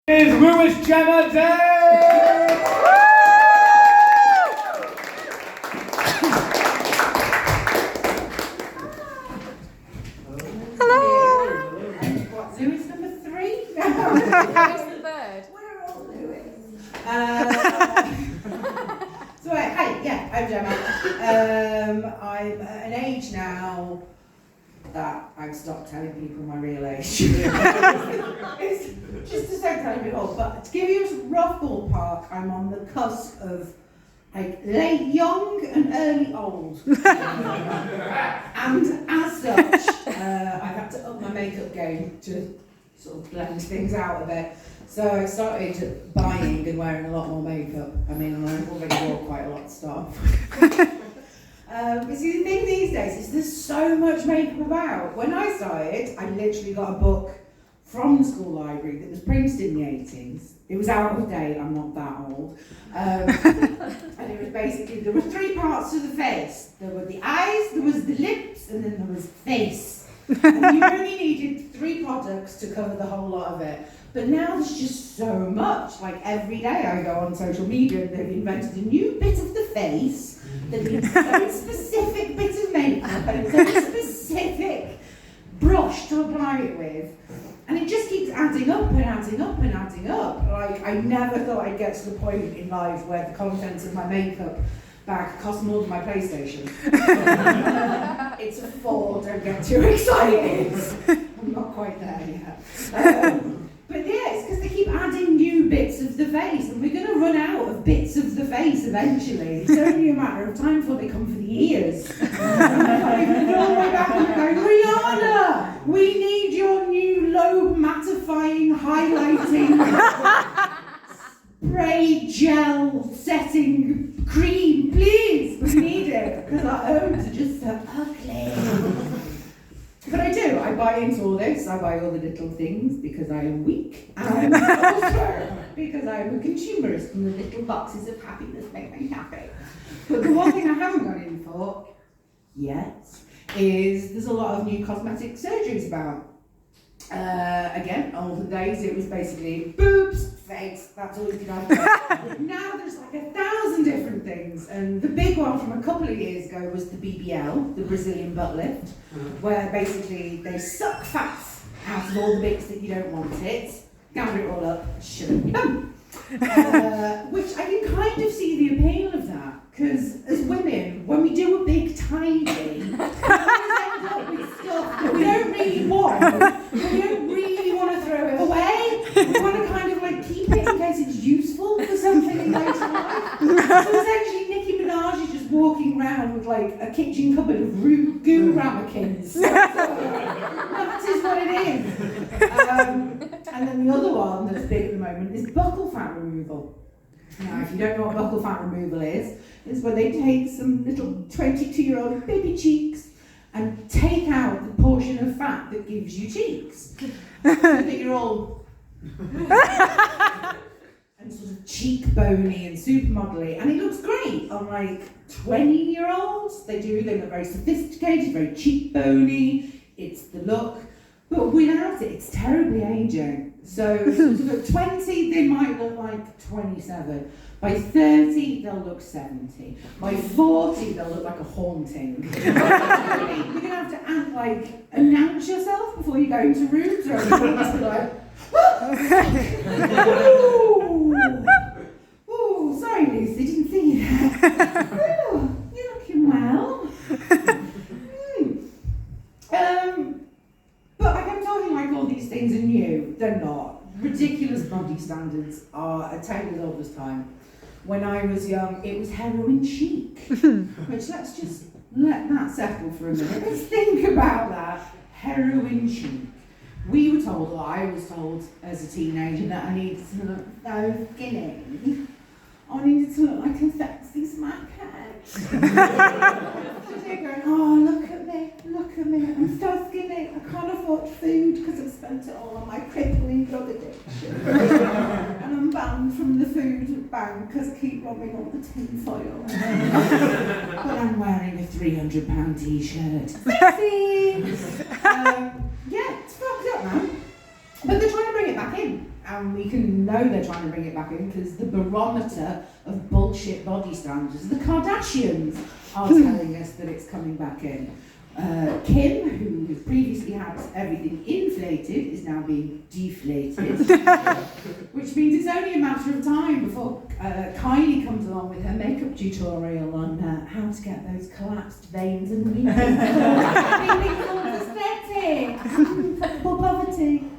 Is Lewis Gemma Day! Hello! What, Lewis number 3? Where's the bird? Where are all Lewis? So, hi, yeah, I'm Gemma. I'm at an age now that I've stopped telling people my real age. It's just to say telling people, but to give you a rough ballpark, I'm on the cusp of like late young and early old. And as such, I've had to up my makeup game to sort of blend things out a bit. So I started buying and wearing a lot more makeup. I mean, I already wore quite a lot of stuff. But see, the thing these days is there's so much makeup about. When I started, I literally got a book from the school library that was printed in the 80s. It was out of date, I'm not that old. And it was basically, there were 3 parts to the face. There were the eyes, there was the lips, and then there was face. And you only needed 3 products to cover the whole lot of it. But now there's just so much. Like every day I go on social media and they've invented a new bit of the face that needs a very specific bit of makeup and a very specific brush to apply it with. And it just keeps adding up and adding up and adding up. Like, I never thought I'd get to the point in life where the contents of my makeup bag cost more than my PlayStation. It's a 4, don't get too excited. I'm not quite there yet. But yeah, it's because they keep adding new bits of the face, and we're going to run out of bits of the face eventually. It's only a matter of time before they come for the ears. I'm all the way back and going, Rihanna, we need your new low mattifying, highlighting, spray gel setting cream, please. We need it because our homes are just so ugly. But I do, I buy into all this, I buy all the little things because I am weak, and also because I am a consumerist and the little boxes of happiness make me happy. But the one thing I haven't gone in for yet is there's a lot of new cosmetic surgeries about. Again, olden days it was basically boobs, face, that's all you could have. Now there's like 1,000 different things, and the big one from a couple of years ago was the BBL, the Brazilian butt lift, where basically they suck fat out of all the bits that you don't want it, gather it all up, shove it in your bum. Which I can kind of see the appeal of that, because as women, when we do a big tidy, we always end up with stuff that we don't really want, but we don't really want to throw it away. We want to kind of like keep it in case it's useful for something in later life. So essentially Nicki Minaj is just walking around with like a kitchen cupboard of goo ramekins. That is what it is. And then the other one that's big at the moment is buccal fat removal. Now, if you don't know what buccal fat removal is, it's where they take some little 22-year-old baby cheeks and take out the portion of fat that gives you cheeks. So that you're all and sort of cheekbony and supermodelly, and it looks great on like 20-year-olds. They look very sophisticated, very cheekbony. It's the look. But without it, it's terribly aging. So at 20, they might look like 27. By 30, they'll look 70. By 40, they'll look like a haunting. You're going to have to announce yourself before you go into rooms, or everything just be like, ooh, sorry, Lucy, didn't see you there. Ooh, you're looking well. But I'm talking like all these things are new. They're not. Ridiculous body standards are a tale as old as time. When I was young, it was heroin chic. Which let's just let that settle for a minute. Let's think about that. Heroin chic. We were told, or I was told as a teenager, that I needed to look so skinny. I needed to look like a sexy smackhead. So they're going, oh, look at me, I'm so skinny, I can't afford food because I've spent it all on my crippling drug addiction. And I'm banned from the food bank because I keep robbing all the tin foil. But I'm wearing a £300 t-shirt. Sexy! Yeah, it's fucked up, man. But they're trying to bring it back in. and we can know they're trying to bring it back in because the barometer of bullshit body standards, the Kardashians, are telling us that it's coming back in. Kim, who previously had everything inflated, is now being deflated, which means it's only a matter of time before Kylie comes along with her makeup tutorial on how to get those collapsed veins and feeling aesthetic for poverty.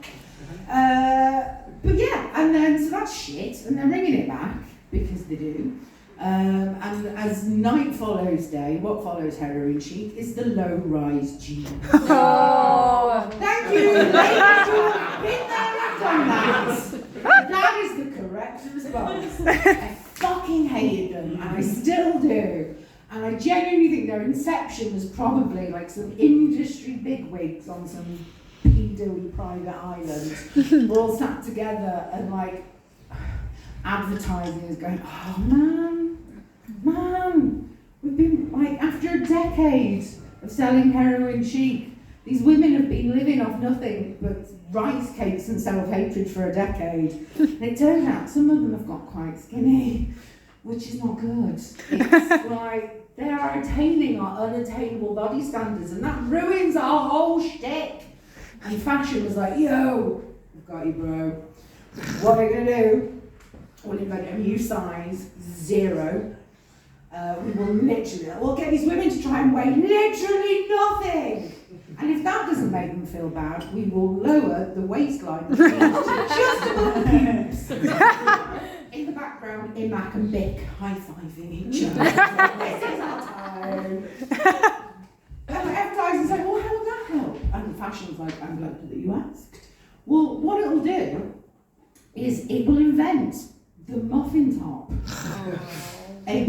But yeah, and then so that's shit, and they're bringing it back because they do. And as night follows day, what follows heroin chic is the low-rise jeans. Oh. Thank you, ladies who have been there and done that. That is the correct response. I fucking hated them, and I still do. And I genuinely think their inception was probably like some industry bigwigs on some pedo-y private island, all sat together and like advertising is going, oh man, we've been like, after a decade of selling heroin chic, these women have been living off nothing but rice cakes and self-hatred for a decade. And it turns out some of them have got quite skinny, which is not good. It's like, they are attaining our unattainable body standards, and that ruins our whole shtick. And fashion was like, yo, I've got you, bro. What are you gonna do? We'll invent a new size, 0. We will literally, we'll get these women to try and weigh literally nothing. And if that doesn't make them feel bad, we will lower the waistline to just above the pubes. In the background, Imac and Bic high-fiving each other. This is our time. And advertising's like, well, how would that help? And fashion's like, I'm glad that you asked. Well, what it'll do is it will invent the muffin top. A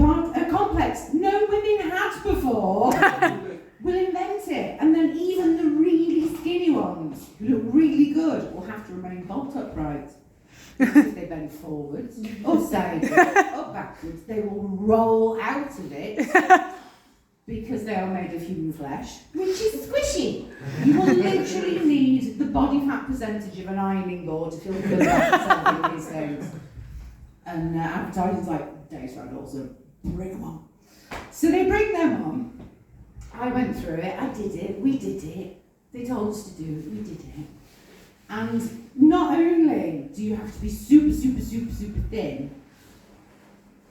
complex no women had before will invent it. And then even the really skinny ones who look really good will have to remain bolt upright. If they bend forwards or sideways or backwards, they will roll out of it because they are made of human flesh, which is squishy. You will literally need the body fat percentage of an ironing board to feel good about selling these things. And advertising's like, Dave's right, also bring them on. So they bring them on. I went through it, I did it, we did it. They told us to do it, we did it. And not only do you have to be super, super, super, super thin,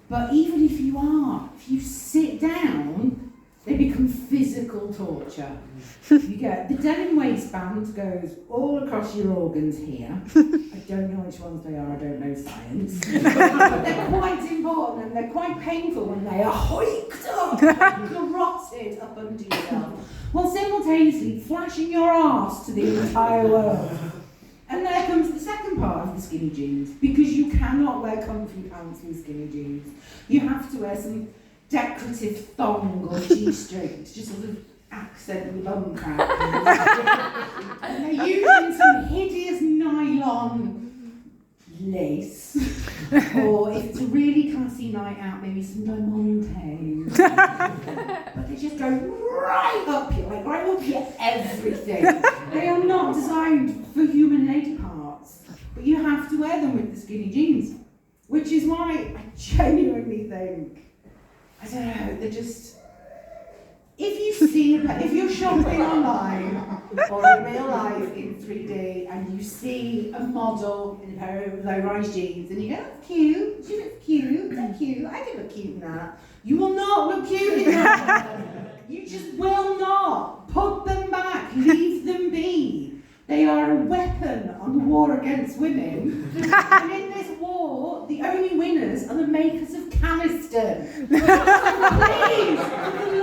but even if you are, if you sit down, they become physical torture. You get, the denim waistband goes all across your organs here. I don't know which ones they are, I don't know science. But they're quite important and they're quite painful when they are hiked up, carotid up under yourself, while simultaneously flashing your arse to the entire world. And there comes the second part of the skinny jeans, because you cannot wear comfy pants with skinny jeans. You have to wear some decorative thong or G-string to just sort of accent your bum crack. And they're using some hideous nylon lace, or if it's a really classy night out, maybe some diamante. But they just go right up here, like right up here, everything. They are not designed for human lady parts, but you have to wear them with the skinny jeans, which is why I genuinely think, I don't know, they're just, if you're shopping online or in real life in 3D and you see a model in a pair of low-rise jeans and you go, that's cute, she looks cute, that's cute, I could look cute in that. You will not look cute in that. You just will not. Put them back, leave them be. They are a weapon on the war against women. And in this war, the only winners are the makers of Caniston. So please, for the